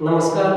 नमस्कार,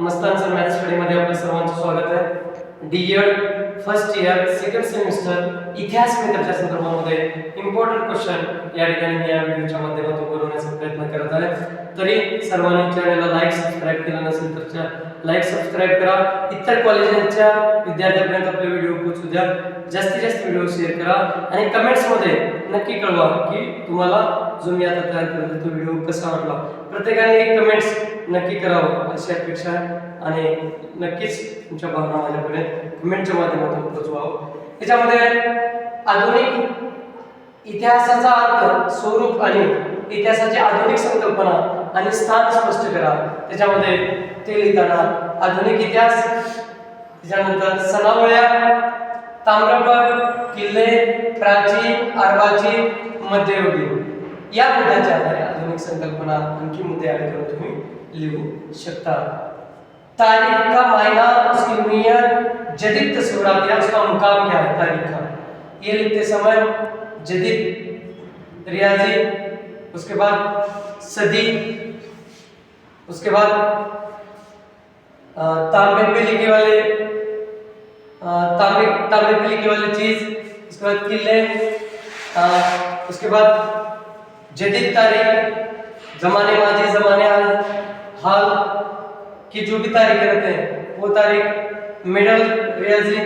Mastan sir maths स्टडीमध्ये आपल्या सर्वांचं स्वागत आहे। डी.एड फर्स्ट इयर सेकंड सेमिस्टर इतिहास मेथडच्या संदर्भामध्ये इम्पॉर्टंट क्वेश्चन या ठिकाणी मी या व्हिडिओच्या माध्यमातून बनवण्याचा प्रयत्न करत आहे। तरी सर्वांनी चॅनलला लाईक सबस्क्राइब केलं नसेल तर लाईक सबस्क्राइब करा। इतर कॉलेजांच्या विद्यार्थ्यांपर्यंत आपले व्हिडिओ पोहोचू द्या। जास्तीत जास्त व्हिडिओ शेअर करा आणि कमेंट्स मध्ये नक्की कळवा की तुम्हाला जो मी आता तयार केलेला तो व्हिडिओ कसा वाटला। प्रत्येकाने एक कमेंट्स नक्की करावं अशी अपेक्षा आहे आणि नक्कीच तुमच्या भावना माझ्यापर्यंत कमेंटच्या माध्यमातून पोहोचवावं। त्याच्यामध्ये आधुनिक इतिहासाचा अर्थ, स्वरूप आणि इतिहासाची आधुनिक संकल्पना आणि स्थान स्पष्ट करा। त्याच्यामध्ये ते लिहिताना आधुनिक इतिहास, त्याच्यानंतर सनावळ्या, ताम्रपट, किल्ले, प्राचीन, अर्वाचीन, मध्ययुगीन या मुद्द्याच्या आधारे आधुनिक संकल्पना आणखी मुद्दे ऍड करून तुम्ही लिहू शकता। तारीख का मायना, उसकी अहमियत, जदीद तस्वुरात या उसका मुकाम क्या है तारीख का। ये लिखते समय जदीद, रियाजी, उसके बाद सदी, उसके बाद तांबे पे लिखे वाले तांबे पे लिखे वाले चीज, उसके बाद किले, उसके बाद जदीद तारीख, जमाने माजी जमाने हाल की जो भी तारीख रहते हैं वो तारीख, मिडल रियाजी,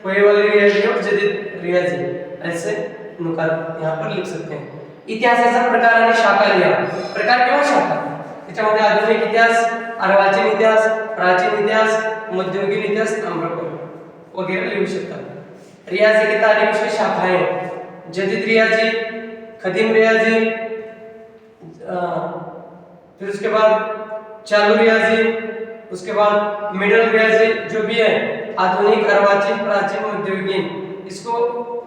वही वाली रियाजी और जदीद रियाजी, ऐसे नुकात यहाँ पर लिख सकते हैं। इतिहासाचा प्रकार आणि शाखा लिहा। प्रकार किंवा शाखा त्याच्यामध्ये आधुनिक इतिहास, अर्वाचीन इतिहास, प्राचीन इतिहास, मध्ययुगीन इतिहास, ताम्रपट वगैरह लिहू शकता। रियाजी की तारीख उसकी शाखाएं, जदीद रियाजी, कदीम रियाजी, फिर उसके बाद चालू रियाजी, उसके बाद मिडल रियाजी, जो भी है आधुनिक, अर्वाचीन, प्राचीन, मध्ययुगीन, इसको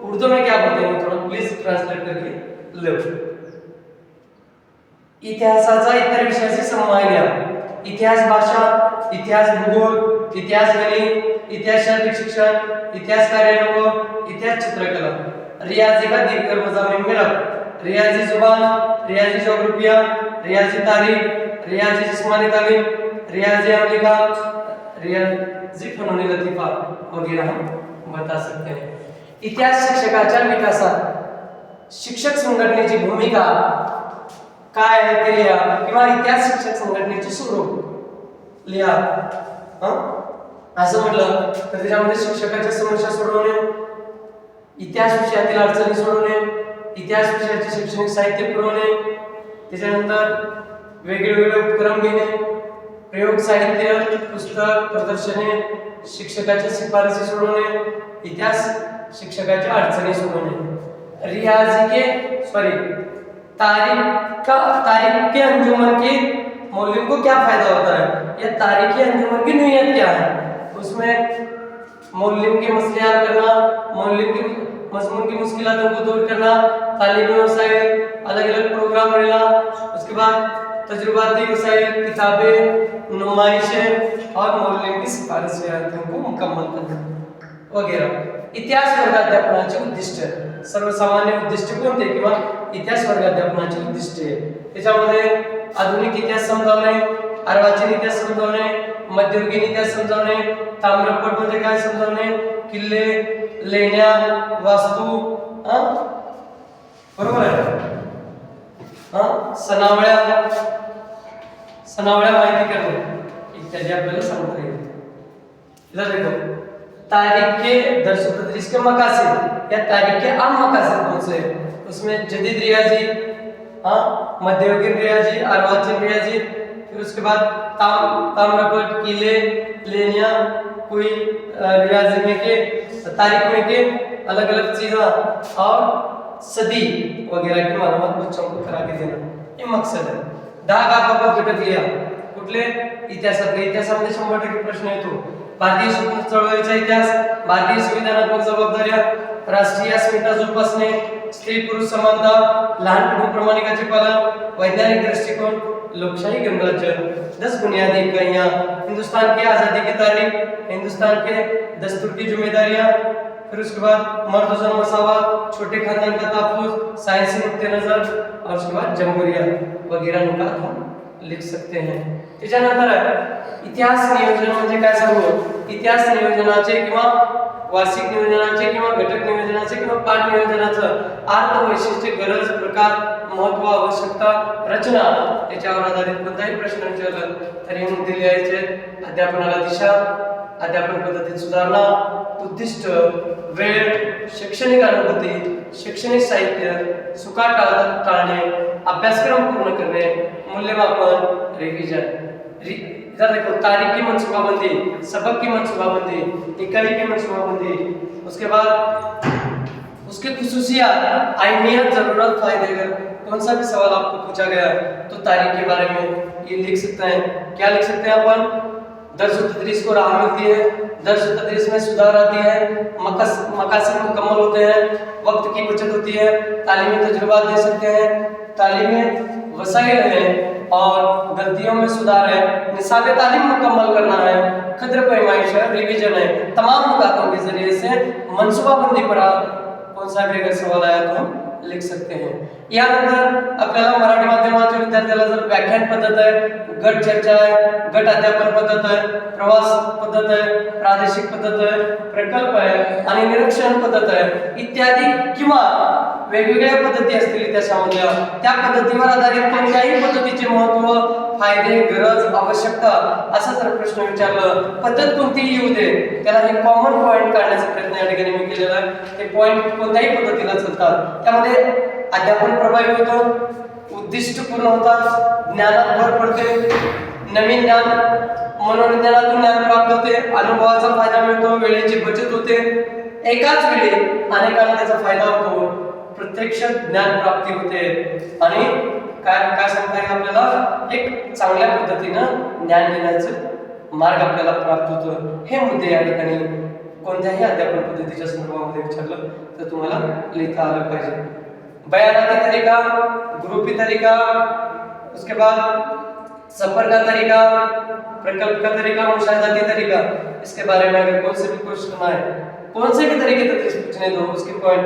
उर्दू में क्या बोलते हैं थोड़ा प्लीज ट्रांसलेट करके लो। इतिहासाचा इतर विषयाशी समन्वय लिहा। इतिहास भाषा, इतिहास भूगोल, इतिहास गणित, इतिहास शारीरिक शिक्षण, इतिहास कार्यानुभव, इतिहास चित्रकला। रियाजी का दीर्घ मज़ामीन में रख। रियाजी जुबान, रियाजी ज्योग्राफिया, रियाजी तारीख, रियाजी जिस्मानी तालीम, रियाजी अमलिका, रियाजी फनून लतीफा वगैरह हम बता सकते हैं। इतिहास शिक्षकाच्या विकासात शिक्षक संघटनेची भूमिका काय आहे ते लिहा किंवा इतिहास शिक्षक संघटनेचे स्वरूप लिहा। असं म्हटलं तर त्याच्यामध्ये शिक्षकाच्या समस्या सोडवणे, इतिहास विषयातील अडचणी सोडवणे, इतिहास विषयाचे शैक्षणिक साहित्य पुरवणे, त्याच्यानंतर वेगवेगळे उपक्रम घेणे, प्रयोग साहित्य, पुस्तक, प्रदर्शने, शिक्षकाच्या शिफारसी सोडवणे, इतिहास शिक्षकाच्या अडचणी सोडवणे। रियाजी के तारीख के अंजुमन की मौलवी को क्या फायदा होता है, या तारीखी अंजुमन की नीयत क्या है, उसमें मौलवी के मसले हल करना, मौलवी की मजमून की मुश्किलों को दूर करना, तालीमी वसाइल, अलग अलग प्रोग्राम लेना, उसके बाद तजुर्बाती वसाइल, किताबें, नुमाइशें और मौलवी की सिफारिशें को मुकम्मल करना वगैरह। इतिहास वर्गाध्यापनाचे उद्दिष्ट, सर्वसामान्य उद्दिष्ट कोणते किंवा इतिहास वर्गाध्यापनाचे उद्दिष्टे, त्याच्यामध्ये आधुनिक इतिहास समजावणे, अर्वाचीन इतिहास समजावणे, मध्ययुगीन इतिहास समजावणे, ताम्रपट म्हणजे काय समजावणे, किल्ले, लेण्या, वास्तू, बरोबर आहे, सनावळ्या माहिती करणे इत्यादि आपल्याला सांगता येईल। इधर देखो, तारीख के दर्स व तदरीस के मकासद या तारीख के आम मकासद कौन से हैं, उसमें जदीद रियाजी, मध्ययुगीन रियाजी, अर्वाचीन रियाजी, फिर उसके बाद ताम्रपट, किले, लेनिया, कोई रियाजी में के, तारीख में के अलग अलग चीज़ें और सदी वगैरह की मालूमात बच्चों को करा के देना, ये मकसद है। 10 गावाबाबत घटक लिहा। कुठले इतिहासातले, इतिहासामध्ये 100% प्रश्न येतो। भारतीय स्वतंत्र चळवळीचा इतिहास, भारतीय संविधानात्मक जबाबदाऱ्या, राष्ट्रीय अस्मिता जोपासणे, स्त्री पुरुष समानता, लहान कुटुंब प्रमाणिकाचे पालन, वैज्ञानिक दृष्टिकोन, लोकशाही गणराज्य, 10 बुनियादी इकाइयां, हिंदुस्तान की आज़ादी की तारीख, हिंदुस्तान के दस्तूर की जिम्मेदारियां, फिर उसके बाद मर्द और जन मसावत, छोटे खानदान का तहफ़्फ़ुज़, साइंसी नुक्ते नज़र, और उसके बाद जमहूरियत वगैरह नुकात हम लिख सकते हैं। त्याच्यानंतर इतिहास नियोजन म्हणजे काय सांगू, इतिहास नियोजनाचे किंवा वार्षिक नियोजनाचे किंवा घटक नियोजनाचे किंवा पाठ नियोजनाचं अर्थ, वैशिष्ट्य, गरज, प्रकार, महत्व, आवश्यकता, रचना याच्यावर आधारित कोणताही प्रश्न विचारला तरी मुद्दे लिहायचे. अध्यापनाला दिशा, अध्यापन पद्धतीत सुधारणा, उद्दिष्ट, वेळ, शैक्षणिक अनुभूती, शैक्षणिक साहित्य, चुका टाळणे, अभ्यासक्रम पूर्ण करणे, मूल्यमापन, रिव्हिजन. इधर देखो, तारीख की मनसूबाबंदी, सबक की मनसूबाबंदी, इकाई की मनसूबाबंदी, उसके बाद उसके खुसूसियात, अहमियत, जरूरत, फायदे. अगर कौन सा भी सवाल आपको पूछा गया तो तारीख के बारे में ये लिख सकते हैं. क्या लिख सकते हैं अपन? दर्ज तदरीस को राह मिलती है, दर्ज तदरीस में सुधार आती है, मकासद मुकम्मल होते हैं, वक्त की बचत होती है, तालीमी तजुर्बात दे सकते हैं, तालीमी वसाइल है और गलतियों में सुधार है, निसाब तालीम मुकम्मल करना है, खद्र पैमाइश है, रिवीजन है. तमाम नुकातों के जरिए से मनसूबाबंदी पर कौन सा भी अगर सवाल आया तो हम लिख सकते हैं. यानंतर आपल्याला मराठी माध्यमाच्या विद्यार्थ्याला जर व्याख्यान पद्धत आहे, गट चर्चा आहे, गट अध्यापन पद्धत आहे, प्रवास पद्धत आहे, प्रादेशिक पद्धत आहे, प्रकल्प आहे आणि निरीक्षण पद्धत आहे इत्यादी किंवा वेगवेगळ्या पद्धती असतील त्याच्यामधल्या, त्या पद्धतीवर आधारित कोणत्याही पद्धतीचे महत्त्व, फायदे, गरज, आवश्यकता असा जर प्रश्न विचारला, पद्धत कोणतीही येऊ दे, त्याला हे कॉमन पॉइंट काढण्याचा प्रयत्न या ठिकाणी मी केलेला आहे. ते पॉइंट कोणत्याही पद्धतीला चालतात. त्यामध्ये अध्यापन प्रभावी होतं, उद्दिष्ट पूर्ण होतात, ज्ञानात भर पडते, नवीन ज्ञान, मनोविज्ञानातून ज्ञान प्राप्त होते, अनुभवाचा फायदा मिळतो, वेळेची बचत होते, एकाच वेळी अनेकांना त्याचा फायदा होतो, प्रत्यक्ष ज्ञान प्राप्ती होते आणि काय सांगता येईल आपल्याला, एक चांगल्या पद्धतीनं ज्ञान घेण्याचं मार्ग आपल्याला प्राप्त होतो. हे मुद्दे या ठिकाणी कोणत्याही अध्यापन पद्धतीच्या संदर्भामध्ये विचारलं तर तुम्हाला लिहिता आलं पाहिजे. बयानाती तरीका, ग्रुपी तरीका, उसके बाद सफर का तरीका, प्रकल्प का तरीका, मुशाहिदाती तरीका, इसके बारे में अगर कौन से भी क्वेश्चन आए, कौन से भी तरीके तदरीस पूछने दो, उसके पॉइंट,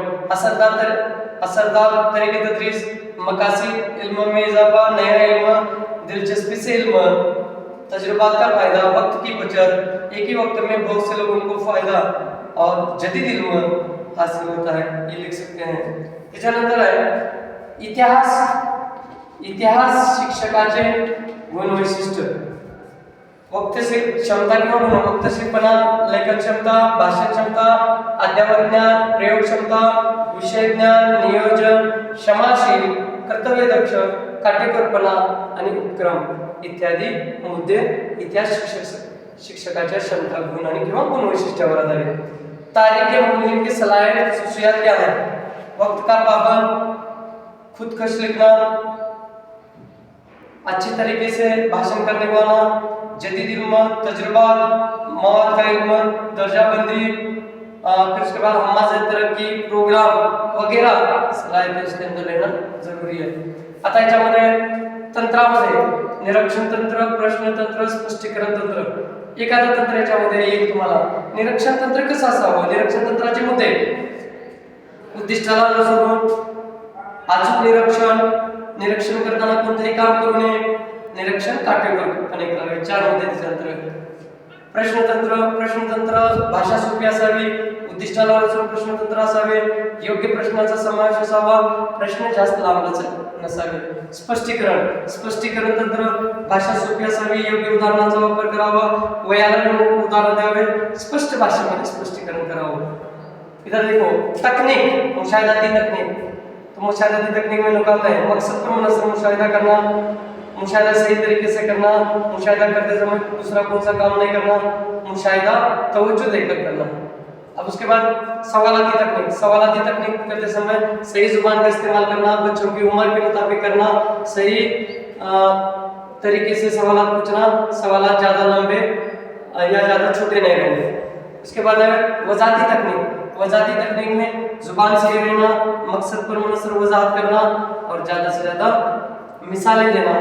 असरदार तरीके तदरीस, मकासद, इल्म में इजाफा, नया इल्म, दिलचस्पी से इल्म, तजुर्बात का फायदा, वक्त की बचत, एक ही वक्त में बहुत से लोगों को फायदा और जदीद इल्म हासिल होता है, ये लिख सकते हैं. त्याच्यानंतर आहे इतिहास शिक्षकाचे गुण वैशिष्ट्य, वक्तशीर क्षमता किंवा गुण, वक्तशीरपणा, लेखन क्षमता, भाषण क्षमता, अध्यापन ज्ञान, प्रयोग क्षमता, विषय ज्ञान, नियोजन, क्षमाशील, कर्तव्यदक्ष, काटेकोरपणा आणि उपक्रम इत्यादी मुद्दे इतिहास शिक्षकाच्या क्षमता, गुण आणि किंवा गुण वैशिष्ट्यावर आधारित. तारीख के मूल्य की सलाहियत, खसूसियात क्या है? वक्त का पाबंद, खुदकश लिखना, अच्छी तरीके से भाषण करने वाला, जदीद इल्म, तजुर्बा, मवाद का इल्म, दर्जाबंदी, फिर उसके बाद हमारे तरक्की प्रोग्राम वगैरह सलाहियत इसके अंदर लेना जरूरी है. आता याच्यामध्ये तंत्रामध्ये निरीक्षण तंत्र, प्रश्न तंत्र, स्पष्टीकरण तंत्र, एखादा तंत्र याच्यामध्ये येईल तुम्हाला. निरीक्षण तंत्र कसं असावं? निरीक्षण तंत्राचे मुद्दे, उद्दिष्टाला अनुसरून अचूक निरीक्षण करताना कोणतेही काम करू नये, निरीक्षण काटेकोरपणे करावे, 4 मुद्दे त्याच्या अंतर्गत. प्रश्नतंत्र भाषा सोपी असावी, उद्दिष्टाला अनुसरून प्रश्नतंत्र असावे, योग्य प्रश्नाचा समावेश असावा, प्रश्न जास्त लांबलचक नसावे. स्पष्टीकरण तंत्र भाषा सोपी असावी, योग्य उदाहरणांचा वापर करावा, वयाला अनुरूप उदाहरण द्यावे, स्पष्ट भाषेमध्ये स्पष्टीकरण करावं. इधर देखो, तकनीक, मुशाहिदाती तकनीक. तो मुशाहिदाती तकनीक में नुकात है, मकसद पर मुनस्सर मुशाहिदा करना, मुशाहिदा सही तरीके से करना, मुशाहिदा करते समय दूसरा कौन सा काम नहीं करना, मुशाहिदा तवज्जो देकर करना. अब उसके बाद सवालाती तकनीक करते समय सही जुबान का इस्तेमाल करना, बच्चों की उम्र के मुताबिक करना, सही तरीके से सवाल पूछना, सवाल ज्यादा लंबे या ज्यादा छोटे नहीं रहने. उसके बाद है वजाती तकनीक में जुबान सही रहना, मकसद पर मुनस्सर वजाहत करना और ज्यादा से ज्यादा मिसालें देना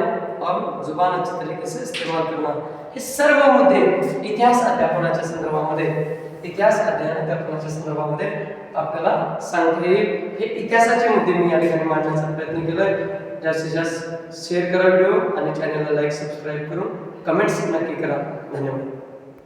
और जुबान अच्छी तरीके से इस्तेमाल करना. हे सर्व मुद्दे इतिहास अध्यापनाच्या संदर्भामध्ये आपल्याला सांगता येईल. हे इतिहासाचे मुद्दे मी या ठिकाणी मांडण्याचा प्रयत्न केलाय. जास्तीत जास्त शेअर करा व्हिडिओ आणि चॅनलला लाईक सबस्क्राईब करून कमेंट्स नक्की करा. धन्यवाद.